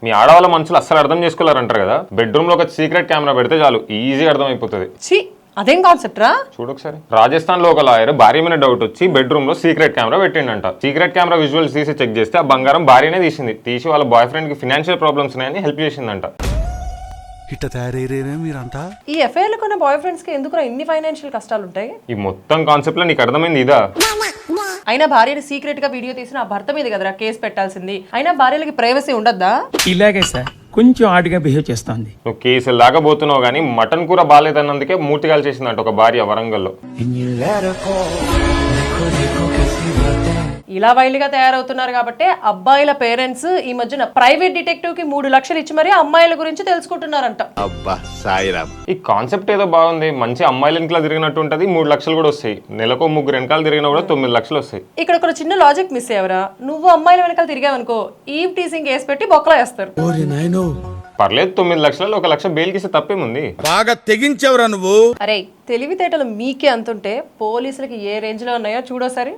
మీ ఆడవాళ్ళ మనుషులు అస్సలు అర్థం చేసుకోలేరంటారు కదా, బెడ్రూమ్ లో ఒక సీక్రెట్ కెమెరా పెడితే చాలు ఈజీగా అర్థం అయిపోతుంది. అదేం కాన్సెప్ట్ రా? చూడొకసారి. రాజస్థాన్ లో ఒక లాయర్ భార్య మీద డౌట్ వచ్చి బెడ్రూమ్ లో సీక్రెట్ కెమెరా పెట్టిండంట. సీక్రెట్ కెమెరా విజువల్స్ తీసి చెక్ చేస్తే ఆ బంగారం భార్యనే తీసి వాళ్ళ బాయ్ ఫ్రెండ్ కి ఫినాన్షియల్ ప్రాబ్లమ్స్ ఉన్నాయని హెల్ప్ చేసిందంట. ఇట్ట తయారయ్యేనే మీరంతా. ఈ ఎఫ్ఐఆర్లు కొన్న బాయ్ ఫ్రెండ్స్ కి ఎందుకు ఇన్ని ఫైనాన్షియల్ కష్టాలు ఉంటాయి? ఈ మొత్తం కాన్సెప్ట్ లో నీకు అర్థమైంది ఇదా? అయినా భార్యని సీక్రెట్ గా వీడియో తీసిన ఆ భర్త మీద కదరా కేసు పెట్టాల్సింది. అయినా భార్యలకి ప్రైవసీ ఉండద్దా? ఇలాగే సార్ కొంచెం ఆడిగా బిహేవ్ చేస్తోంది. నువ్వు కేసులు దాకా పోతున్నావు కానీ మటన్ కూర బాగాలేదన్నందుకే మూర్తిగాలు చేసిందంట ఒక భార్య వరంగల్లో. ఇలా వైల్డ్గా తయారవుతున్నారు కాబట్టి అబ్బాయిల పేరెంట్స్ ఈ మధ్యన ప్రైవేట్ డిటెక్టివ్ కి 3 లక్షలు ఇచ్చి మరీ అమ్మాయిల గురించి తెలుసుకుంటున్నారంట. ఈ కాన్సెప్ట్ ఏదో బాగుంది, మంచి అమ్మాయిల ఇంట్లో తిరిగినట్టు ఉంటది, 3 లక్షలు కూడా వస్తాయి. నెలకు 3 వెనకాల తిరిగినా కూడా 9 లక్షలు వస్తాయి. ఇక్కడ ఒక చిన్న లాజిక్ మిస్ అయ్యవరా? నువ్వు అమ్మాయిల వెనకాల తిరిగావనుకో ఈవ్ టీసింగ్ కేసు పెట్టి బొక్కలా వేస్తారు. పర్లేదు, 9 లక్షలలో 1 లక్ష బెయిల్ కిస్తే తప్పేముంది? బాగా తెగించవరా నువ్వు. అరే తెలివితేటలు మీకే అంతుంటే పోలీసులకి ఏ రేంజ్ లో ఉన్నాయో చూడోసారి.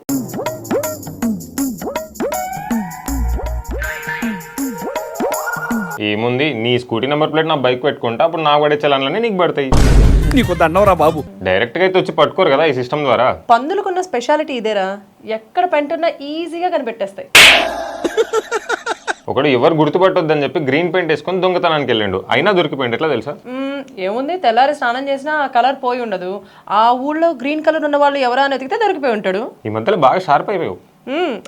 ఏముంది, నీ స్కూటీ నెంబర్ ప్లేట్ నా బైక్ పెట్టుకుంటా, అప్పుడు నా పడే చలాన్లన్నీ నీకు పడతాయి. నీకు దండవరా బాబు. డైరెక్ట్ గా అయితే వచ్చి పట్టుకోరు కదా ఈ సిస్టమ్ ద్వారా. పందులకున్న స్పెషాలిటీ ఇదేరా, ఎక్కడ పెంటున్నా ఈజీగా కనిపెట్టేస్తాయి. ఒకడు ఎవరు గుర్తుపట్టొద్దని చెప్పి గ్రీన్ పెయింట్ వేసుకొని దొంగతనానికి వెళ్ళిండు, అయినా దొరికిపోయింది. ఎట్లా తెలుసా? ఏముంది, తెల్లారి స్నానం చేసినా ఆ కలర్ పోయి ఉండదు. ఆ ఊళ్ళో గ్రీన్ కలర్ ఉన్న వాళ్ళు ఎవరా అని ఎతికితే దొరికిపోయి ఉంటాడు. ఈ మధ్యలో బాగా షార్ప్ అయిపోయావు.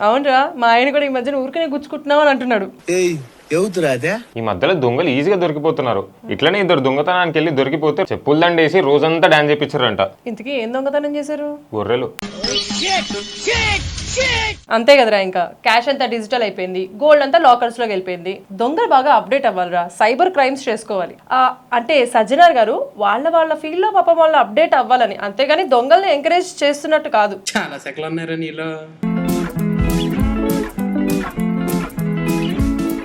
అవునరా, మా ఆయన కూడా ఈ మధ్యన ఊరికనే గుచ్చుకుంటున్నావు అని అంటున్నాడు. ఈ మధ్యలో దొంగలు ఈజీగా దొరికిపోతున్నారు. ఇట్లనే ఇద్దరు దొంగతనానికి వెళ్ళి దొరికిపోతే చెప్పులు దండేసి రోజంతా డాన్స్ చేపించారంట. ఇంతకీ ఏం దొంగతనం చేశారు? గొర్రెలు. అంతే కదరా, ఇంకా క్యాష్ అంతా డిజిటల్ అయిపోయింది, గోల్డ్ అంతా లాకర్స్ లోకి వెళ్ళిపోయింది. దొంగలు బాగా అప్డేట్ అవ్వాలిరా, సైబర్ క్రైమ్స్ చేసుకోవాలి. అంటే సజ్జనార్ గారు వాళ్ళ ఫీల్డ్ లో పాపం వాళ్ళు అప్డేట్ అవ్వాలని, అంతేగాని దొంగల్ని ఎంకరేజ్ చేస్తున్నట్టు కాదు. చాలా సెకలు ఉన్నారా నీలో.